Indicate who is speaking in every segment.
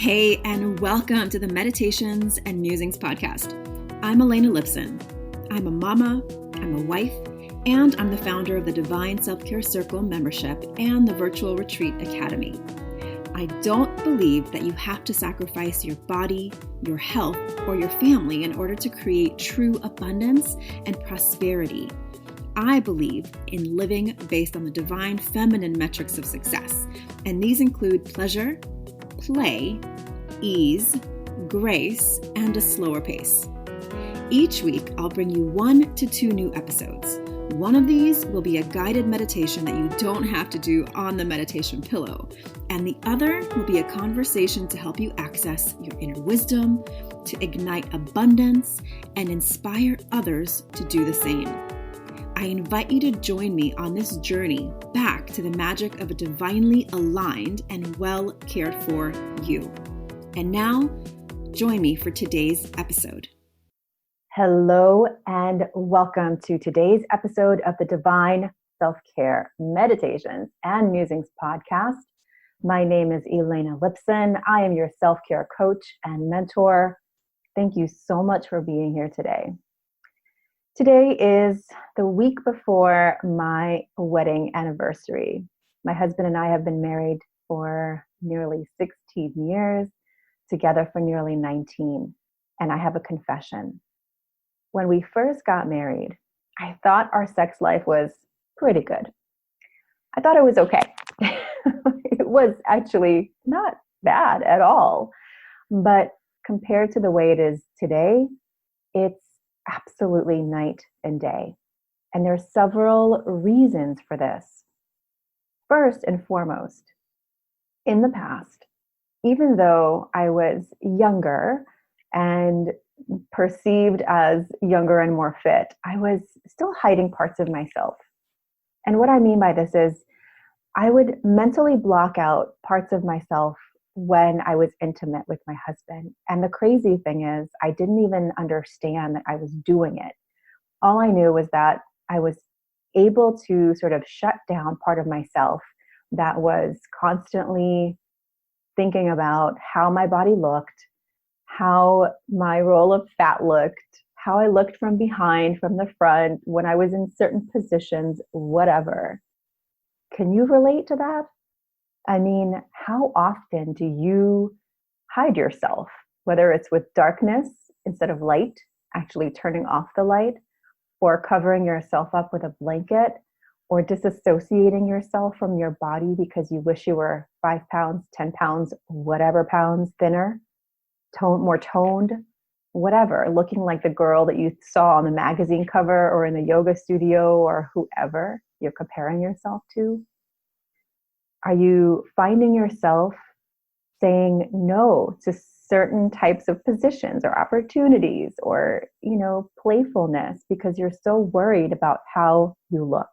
Speaker 1: Hey, and welcome to the Meditations and Musings podcast. I'm Elena Lipson. I'm a mama, I'm a wife, and I'm the founder of the Divine Self-Care Circle membership and the Virtual Retreat Academy. I don't believe that you have to sacrifice your body, your health, or your family in order to create true abundance and prosperity. I believe in living based on the divine feminine metrics of success, and these include pleasure, play, ease, grace, and a slower pace. Each week, I'll bring you 1 to 2 new episodes. One of these will be a guided meditation that you don't have to do on the meditation pillow, and the other will be a conversation to help you access your inner wisdom, to ignite abundance, and inspire others to do the same. I invite you to join me on this journey back to the magic of a divinely aligned and well cared for you. And now, join me for today's episode.
Speaker 2: Hello and welcome to today's episode of the Divine Self-Care Meditations and Musings podcast. My name is Elena Lipson. I am your self-care coach and mentor. Thank you so much for being here today. Today is the week before my wedding anniversary. My husband and I have been married for nearly 16 years, together for nearly 19. And I have a confession. When we first got married, I thought our sex life was pretty good. I thought it was okay. It was actually not bad at all. But compared to the way it is today, it's absolutely night and day. And there are several reasons for this. First and foremost, in the past, even though I was younger and perceived as younger and more fit, I was still hiding parts of myself. And what I mean by this is I would mentally block out parts of myself when I was intimate with my husband. And the crazy thing is, I didn't even understand that I was doing it. All I knew was that I was able to sort of shut down part of myself that was constantly thinking about how my body looked, how my roll of fat looked, how I looked from behind, from the front, when I was in certain positions, whatever. Can you relate to that? I mean, how often do you hide yourself, whether it's with darkness instead of light, actually turning off the light, or covering yourself up with a blanket, or disassociating yourself from your body because you wish you were 5 pounds, 10 pounds, whatever pounds thinner, more toned, whatever, looking like the girl that you saw on the magazine cover or in the yoga studio or whoever you're comparing yourself to? Are you finding yourself saying no to certain types of positions or opportunities or, playfulness because you're so worried about how you look?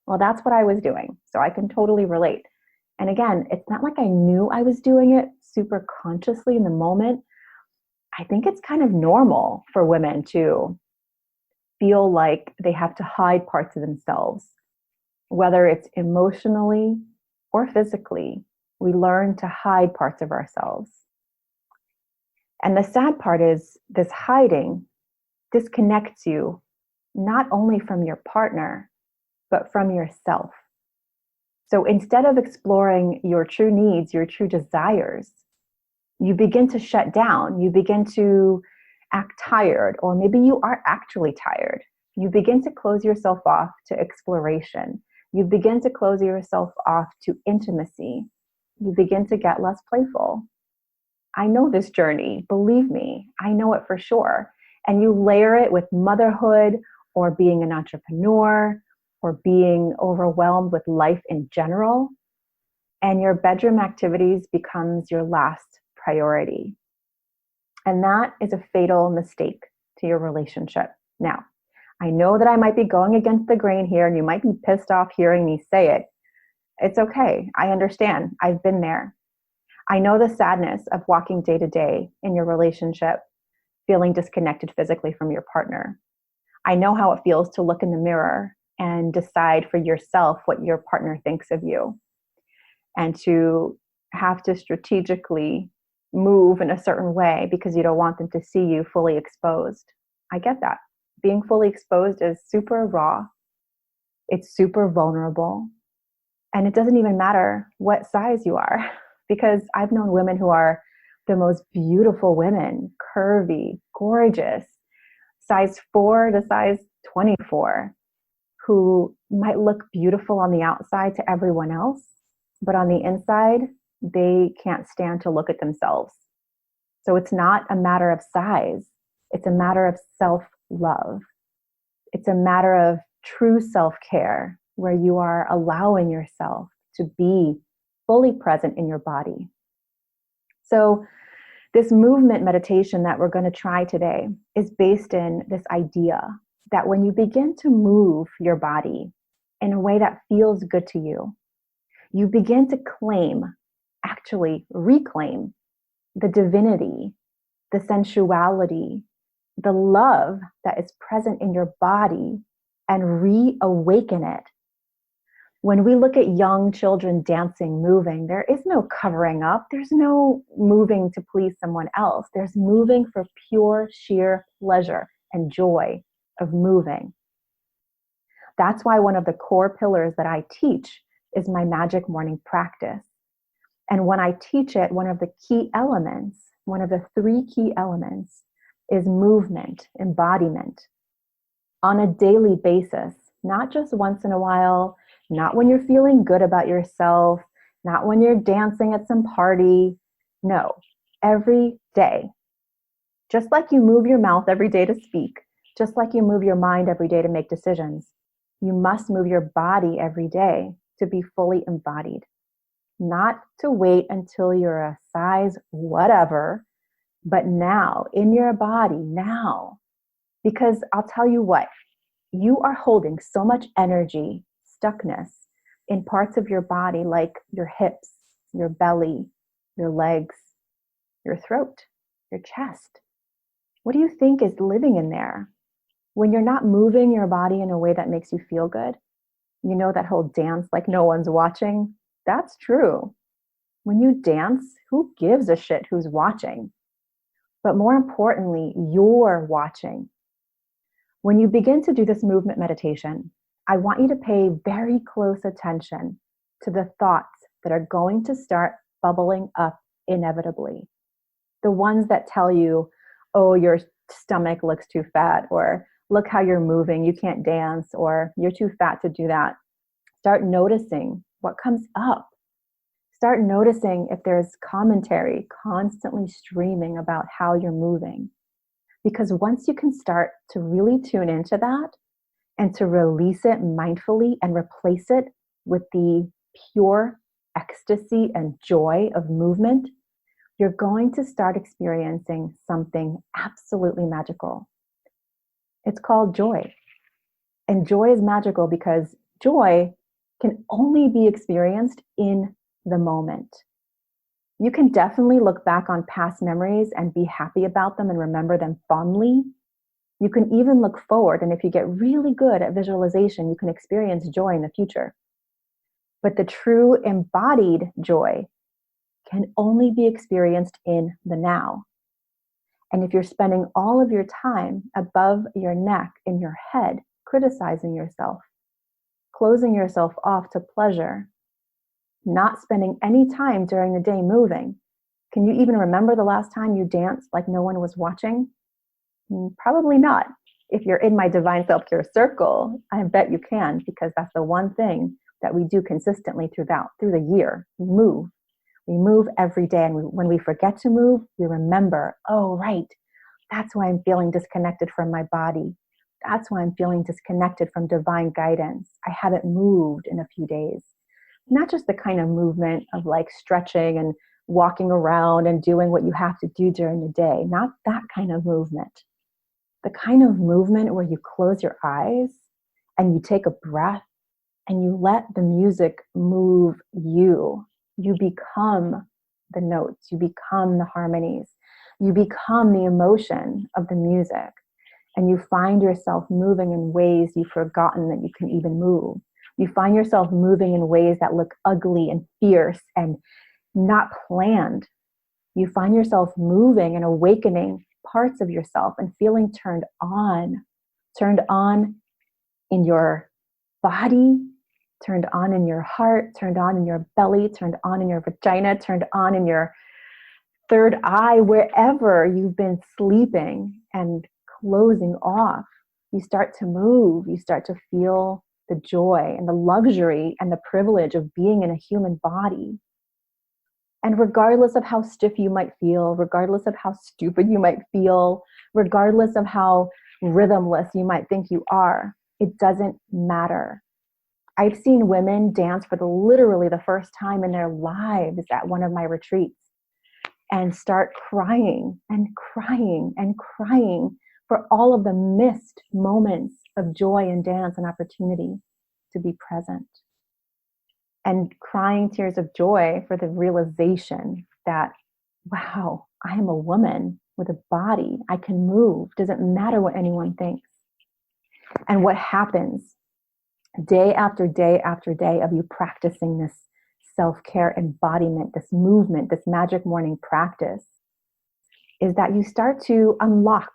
Speaker 2: Well, that's what I was doing. So I can totally relate. And again, it's not like I knew I was doing it super consciously in the moment. I think it's kind of normal for women to feel like they have to hide parts of themselves, whether it's emotionally or physically. We learn to hide parts of ourselves. And the sad part is this hiding disconnects you not only from your partner, but from yourself. So instead of exploring your true needs, your true desires, you begin to shut down. You begin to act tired, or maybe you are actually tired. You begin to close yourself off to exploration. You begin to close yourself off to intimacy. You begin to get less playful. I know this journey, believe me, I know it for sure. And you layer it with motherhood or being an entrepreneur or being overwhelmed with life in general, and your bedroom activities becomes your last priority. And that is a fatal mistake to your relationship. Now, I know that I might be going against the grain here and you might be pissed off hearing me say it. It's okay. I understand. I've been there. I know the sadness of walking day to day in your relationship, feeling disconnected physically from your partner. I know how it feels to look in the mirror and decide for yourself what your partner thinks of you, and to have to strategically move in a certain way because you don't want them to see you fully exposed. I get that. Being fully exposed is super raw. It's super vulnerable. And it doesn't even matter what size you are, because I've known women who are the most beautiful women, curvy, gorgeous, size 4 to size 24, who might look beautiful on the outside to everyone else, but on the inside, they can't stand to look at themselves. So it's not a matter of size. It's a matter of self-love. It's a matter of true self-care, where you are allowing yourself to be fully present in your body. So this movement meditation that we're going to try today is based in this idea that when you begin to move your body in a way that feels good to you, you begin to actually reclaim the divinity, the sensuality, the love that is present in your body, and reawaken it. When we look at young children dancing, moving, there is no covering up. There's no moving to please someone else. There's moving for pure, sheer pleasure and joy of moving. That's why one of the core pillars that I teach is my magic morning practice. And when I teach it, one of the key elements, one of the 3 key elements, is movement, embodiment, on a daily basis, not just once in a while, not when you're feeling good about yourself, not when you're dancing at some party. No, every day. Just like you move your mouth every day to speak, just like you move your mind every day to make decisions, you must move your body every day to be fully embodied. Not to wait until you're a size whatever, but now, in your body, now. Because I'll tell you what, you are holding so much energy, stuckness in parts of your body like your hips, your belly, your legs, your throat, your chest. What do you think is living in there? When you're not moving your body in a way that makes you feel good, you know that whole dance like no one's watching? That's true. When you dance, who gives a shit who's watching? But more importantly, you're watching. When you begin to do this movement meditation, I want you to pay very close attention to the thoughts that are going to start bubbling up inevitably. The ones that tell you, oh, your stomach looks too fat, or look how you're moving, you can't dance, or you're too fat to do that. Start noticing what comes up. Start noticing if there's commentary constantly streaming about how you're moving. Because once you can start to really tune into that and to release it mindfully and replace it with the pure ecstasy and joy of movement, you're going to start experiencing something absolutely magical. It's called joy. And joy is magical because joy can only be experienced in the moment. You can definitely look back on past memories and be happy about them and remember them fondly. You can even look forward, and if you get really good at visualization, you can experience joy in the future. But the true embodied joy can only be experienced in the now. And if you're spending all of your time above your neck in your head, criticizing yourself, closing yourself off to pleasure, not spending any time during the day moving. Can you even remember the last time you danced like no one was watching? Probably not. If you're in my Divine Self-Care Circle, I bet you can, because that's the one thing that we do consistently through the year. We move. We move every day. And when we forget to move, we remember, oh, right, that's why I'm feeling disconnected from my body. That's why I'm feeling disconnected from divine guidance. I haven't moved in a few days. Not just the kind of movement of like stretching and walking around and doing what you have to do during the day. Not that kind of movement. The kind of movement where you close your eyes and you take a breath and you let the music move you. You become the notes. You become the harmonies. You become the emotion of the music. And you find yourself moving in ways you've forgotten that you can even move. You find yourself moving in ways that look ugly and fierce and not planned. You find yourself moving and awakening parts of yourself and feeling turned on in your body, turned on in your heart, turned on in your belly, turned on in your vagina, turned on in your third eye, wherever you've been sleeping and closing off. You start to move, you start to feel the joy and the luxury and the privilege of being in a human body. And regardless of how stiff you might feel, regardless of how stupid you might feel, regardless of how rhythmless you might think you are, it doesn't matter. I've seen women dance for literally the first time in their lives at one of my retreats and start crying and crying and crying for all of the missed moments of joy and dance and opportunity to be present. And crying tears of joy for the realization that, wow, I am a woman with a body. I can move. Doesn't matter what anyone thinks. And what happens day after day after day of you practicing this self-care embodiment, this movement, this magic morning practice, is that you start to unlock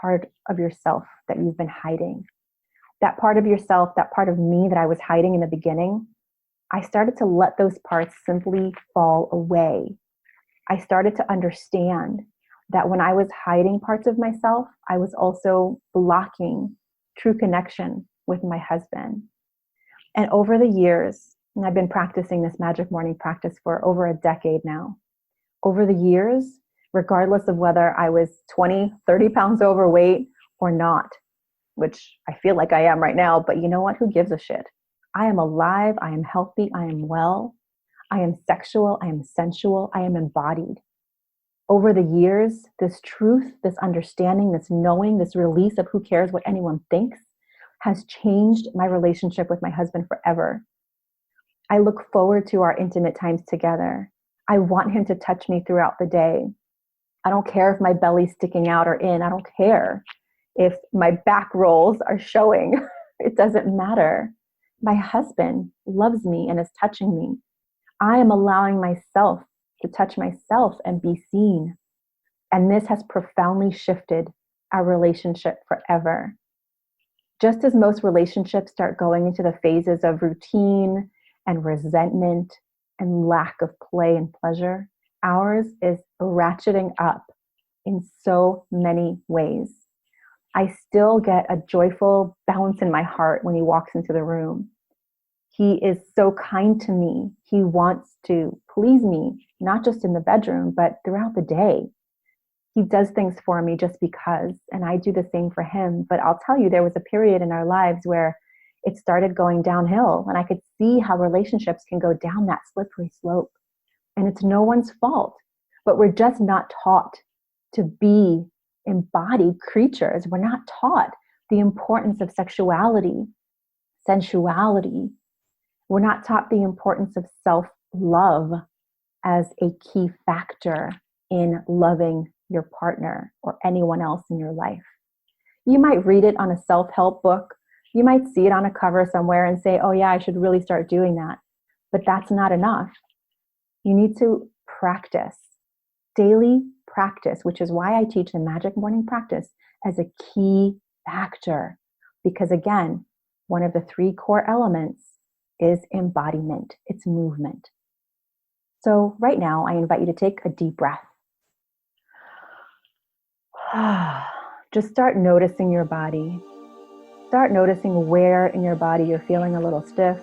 Speaker 2: part of yourself that you've been hiding. That part of yourself, that part of me that I was hiding in the beginning, I started to let those parts simply fall away. I started to understand that when I was hiding parts of myself, I was also blocking true connection with my husband. And over the years, and I've been practicing this magic morning practice for over a decade now. Over the years, regardless of whether I was 20, 30 pounds overweight or not, which I feel like I am right now, but you know what? Who gives a shit? I am alive. I am healthy. I am well. I am sexual. I am sensual. I am embodied. Over the years, this truth, this understanding, this knowing, this release of who cares what anyone thinks has changed my relationship with my husband forever. I look forward to our intimate times together. I want him to touch me throughout the day. I don't care if my belly's sticking out or in. I don't care if my back rolls are showing. It doesn't matter. My husband loves me and is touching me. I am allowing myself to touch myself and be seen. And this has profoundly shifted our relationship forever. Just as most relationships start going into the phases of routine and resentment and lack of play and pleasure, ours is ratcheting up in so many ways. I still get a joyful bounce in my heart when he walks into the room. He is so kind to me. He wants to please me, not just in the bedroom, but throughout the day. He does things for me just because, and I do the same for him. But I'll tell you, there was a period in our lives where it started going downhill, and I could see how relationships can go down that slippery slope. And it's no one's fault, but we're just not taught to be embodied creatures. We're not taught the importance of sexuality, sensuality. We're not taught the importance of self-love as a key factor in loving your partner or anyone else in your life. You might read it on a self-help book. You might see it on a cover somewhere and say, oh yeah, I should really start doing that. But that's not enough. You need to practice, daily practice, which is why I teach the magic morning practice as a key factor. Because again, one of the 3 core elements is embodiment. It's movement. So right now, I invite you to take a deep breath. Just start noticing your body. Start noticing where in your body you're feeling a little stiff.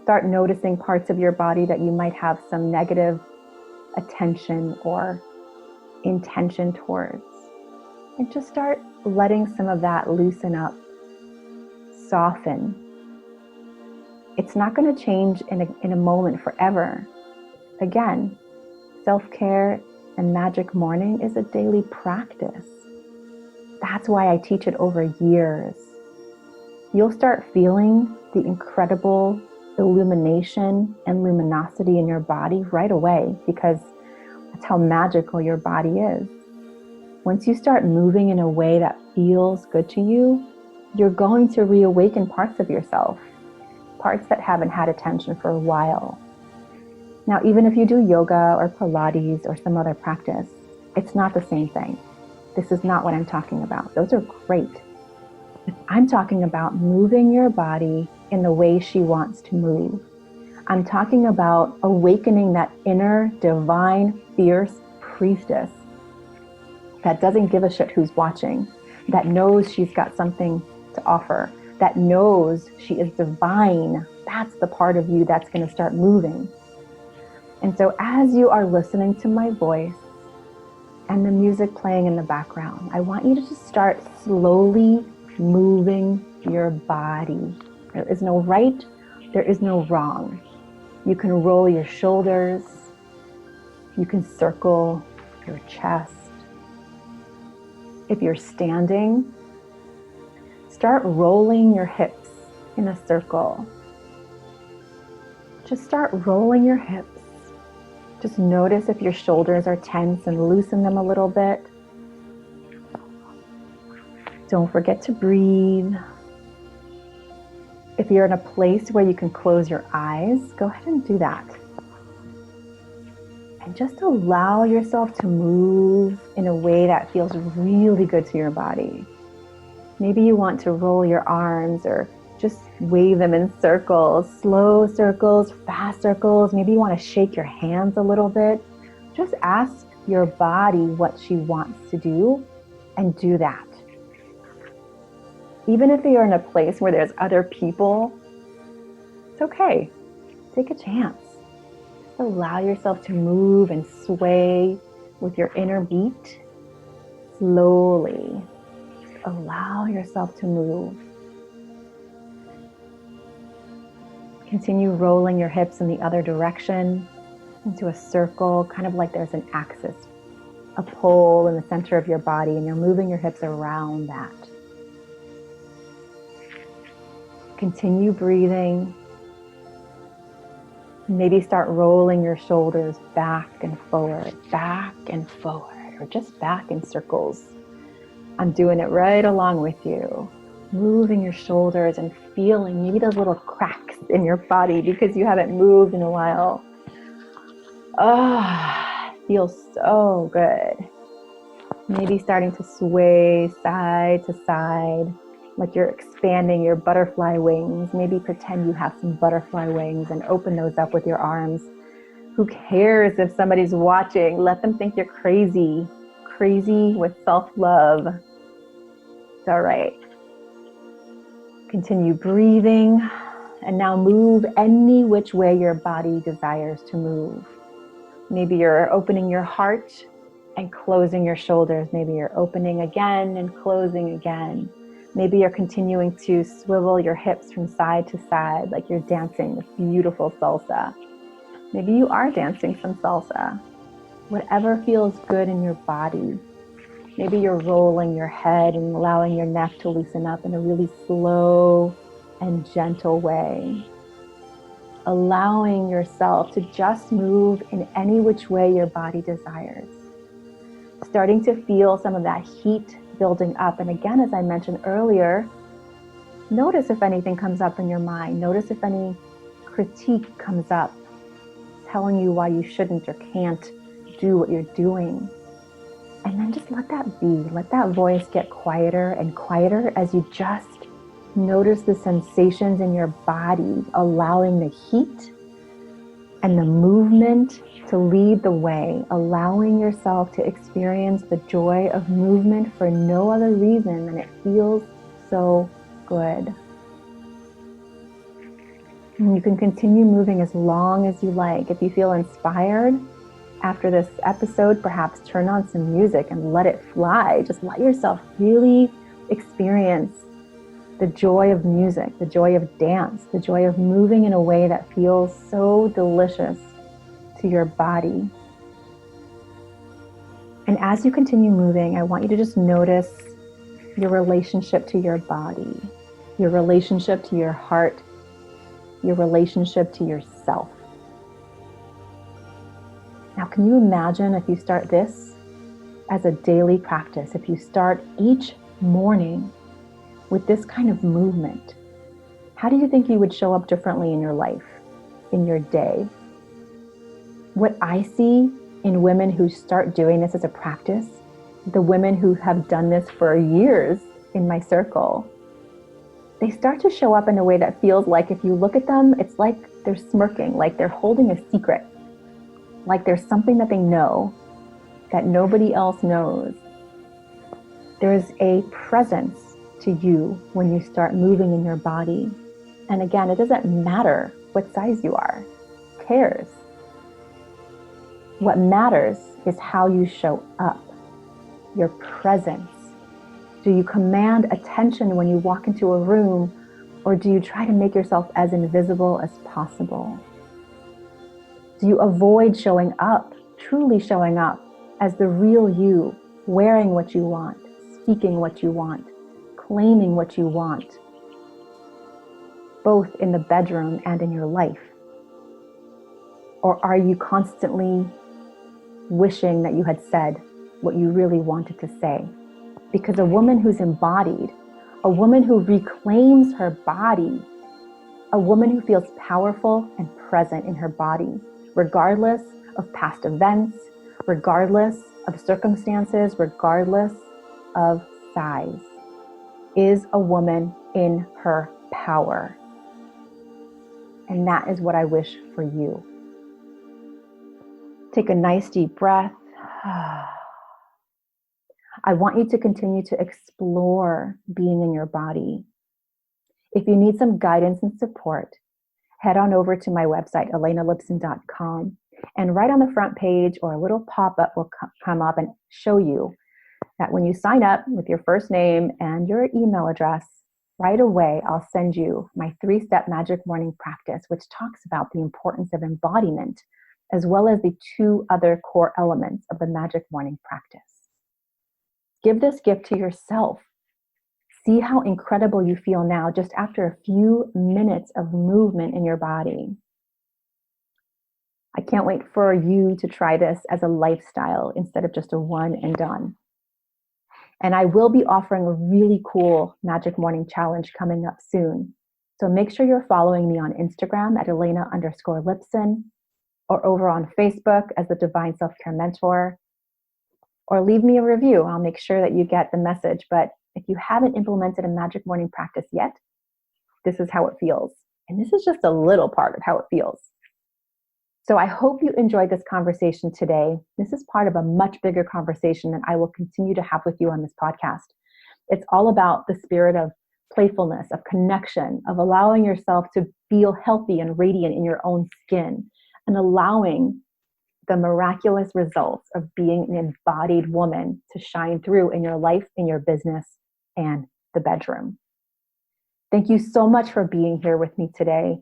Speaker 2: Start noticing parts of your body that you might have some negative attention or intention towards. And just start letting some of that loosen up, soften. It's not going to change in a moment forever. Again, self-care and magic morning is a daily practice. That's why I teach it over years. You'll start feeling the incredible illumination and luminosity in your body right away, because that's how magical your body is. Once you start moving in a way that feels good to you, you're going to reawaken parts of yourself, parts that haven't had attention for a while. Now, even if you do yoga or Pilates or some other practice, it's not the same thing. This is not what I'm talking about. Those are great. I'm talking about moving your body in the way she wants to move. I'm talking about awakening that inner, divine, fierce priestess that doesn't give a shit who's watching, that knows she's got something to offer, that knows she is divine. That's the part of you that's going to start moving. And so as you are listening to my voice and the music playing in the background, I want you to just start slowly moving your body. There is no right, there is no wrong. You can roll your shoulders, you can circle your chest. If you're standing, start rolling your hips in a circle. Just start rolling your hips. Just notice if your shoulders are tense and loosen them a little bit. Don't forget to breathe. If you're in a place where you can close your eyes, go ahead and do that. And just allow yourself to move in a way that feels really good to your body. Maybe you want to roll your arms or just wave them in circles, slow circles, fast circles. Maybe you want to shake your hands a little bit. Just ask your body what she wants to do and do that. Even if you're in a place where there's other people, it's okay. Take a chance. Just allow yourself to move and sway with your inner beat slowly. Just allow yourself to move. Continue rolling your hips in the other direction into a circle, kind of like there's an axis, a pole in the center of your body, and you're moving your hips around that. Continue breathing. Maybe start rolling your shoulders back and forward, or just back in circles. I'm doing it right along with you. Moving your shoulders and feeling maybe those little cracks in your body because you haven't moved in a while. Feels so good. Maybe starting to sway side to side, like you're expanding your butterfly wings. Maybe pretend you have some butterfly wings and open those up with your arms. Who cares if somebody's watching? Let them think you're crazy. Crazy with self-love. It's all right. Continue breathing. And now move any which way your body desires to move. Maybe you're opening your heart and closing your shoulders. Maybe you're opening again and closing again. Maybe you're continuing to swivel your hips from side to side like you're dancing this beautiful salsa. Maybe you are dancing some salsa. Whatever feels good in your body. Maybe you're rolling your head and allowing your neck to loosen up in a really slow and gentle way. Allowing yourself to just move in any which way your body desires. Starting to feel some of that heat building up. And again, as I mentioned earlier, notice if anything comes up in your mind. Notice if any critique comes up, telling you why you shouldn't or can't do what you're doing. And then just let that be. Let that voice get quieter and quieter as you just notice the sensations in your body, allowing the heat and the movement to lead the way, allowing yourself to experience the joy of movement for no other reason than it feels so good. And you can continue moving as long as you like. If you feel inspired after this episode, perhaps turn on some music and let it fly. Just let yourself really experience the joy of music, the joy of dance, the joy of moving in a way that feels so delicious to your body. And as you continue moving, I want you to just notice your relationship to your body, your relationship to your heart, your relationship to yourself. Now, can you imagine if you start this as a daily practice, if you start each morning with this kind of movement, how do you think you would show up differently in your life, in your day? what I see in women who start doing this as a practice, the women who have done this for years in my circle, they start to show up in a way that feels like if you look at them, it's like they're smirking, like they're holding a secret, like there's something that they know that nobody else knows. There's a presence to you when you start moving in your body. And again, it doesn't matter what size you are. Who cares? What matters is how you show up, your presence. Do you command attention when you walk into a room, or do you try to make yourself as invisible as possible? Do you avoid showing up, truly showing up as the real you, wearing what you want, speaking what you want, claiming what you want, both in the bedroom and in your life? Or are you constantly wishing that you had said what you really wanted to say? Because a woman who's embodied, a woman who reclaims her body, a woman who feels powerful and present in her body, regardless of past events, regardless of circumstances, regardless of size, is a woman in her power. And that is what I wish for you. Take a nice deep breath. I want you to continue to explore being in your body. If you need some guidance and support, head on over to my website, elenalipson.com. And right on the front page, or a little pop-up will come up and show you that when you sign up with your first name and your email address, right away, I'll send you my 3-step magic morning practice, which talks about the importance of embodiment, as well as the 2 other core elements of the magic morning practice. Give this gift to yourself. See how incredible you feel now just after a few minutes of movement in your body. I can't wait for you to try this as a lifestyle instead of just a one and done. And I will be offering a really cool Magic Morning Challenge coming up soon. So make sure you're following me on Instagram at Elena_Lipson, or over on Facebook as the Divine Self-Care Mentor, or leave me a review. I'll make sure that you get the message. But if you haven't implemented a magic morning practice yet, this is how it feels. And this is just a little part of how it feels. So I hope you enjoyed this conversation today. This is part of a much bigger conversation that I will continue to have with you on this podcast. It's all about the spirit of playfulness, of connection, of allowing yourself to feel healthy and radiant in your own skin, and allowing the miraculous results of being an embodied woman to shine through in your life, in your business, and the bedroom. Thank you so much for being here with me today.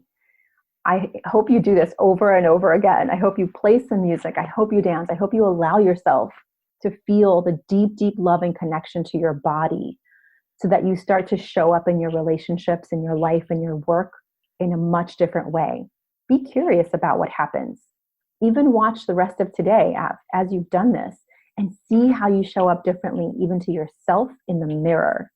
Speaker 2: I hope you do this over and over again. I hope you play some music. I hope you dance. I hope you allow yourself to feel the deep, deep love and connection to your body, so that you start to show up in your relationships, in your life, and your work in a much different way. Be curious about what happens. Even watch the rest of today as you've done this, and see how you show up differently, even to yourself in the mirror.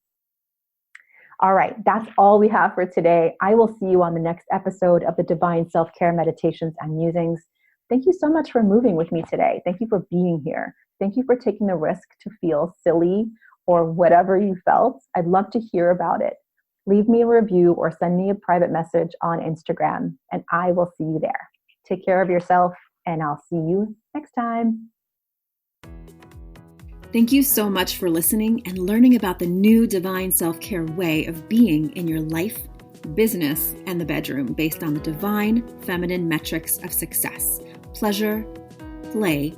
Speaker 2: All right, that's all we have for today. I will see you on the next episode of the Divine Self-Care Meditations and Musings. Thank you so much for moving with me today. Thank you for being here. Thank you for taking the risk to feel silly or whatever you felt. I'd love to hear about it. Leave me a review or send me a private message on Instagram, and I will see you there. Take care of yourself, and I'll see you next time.
Speaker 1: Thank you so much for listening and learning about the new Divine Self-Care way of being in your life, business, and the bedroom based on the divine feminine metrics of success: pleasure, play,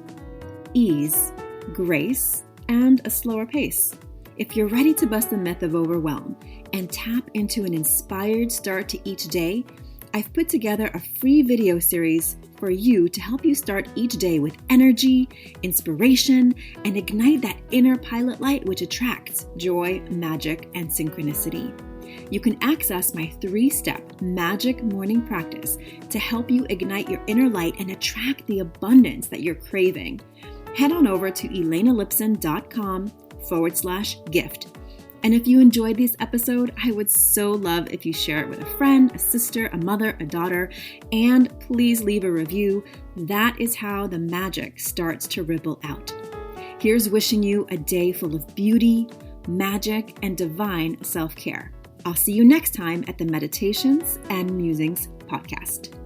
Speaker 1: ease, grace, and a slower pace. If you're ready to bust the myth of overwhelm and tap into an inspired start to each day, I've put together a free video series for you to help you start each day with energy, inspiration, and ignite that inner pilot light which attracts joy, magic, and synchronicity. You can access my 3-step magic morning practice to help you ignite your inner light and attract the abundance that you're craving. Head on over to elenalipson.com/gift. And if you enjoyed this episode, I would so love if you share it with a friend, a sister, a mother, a daughter, and please leave a review. That is how the magic starts to ripple out. Here's wishing you a day full of beauty, magic, and divine self-care. I'll see you next time at the Meditations and Musings podcast.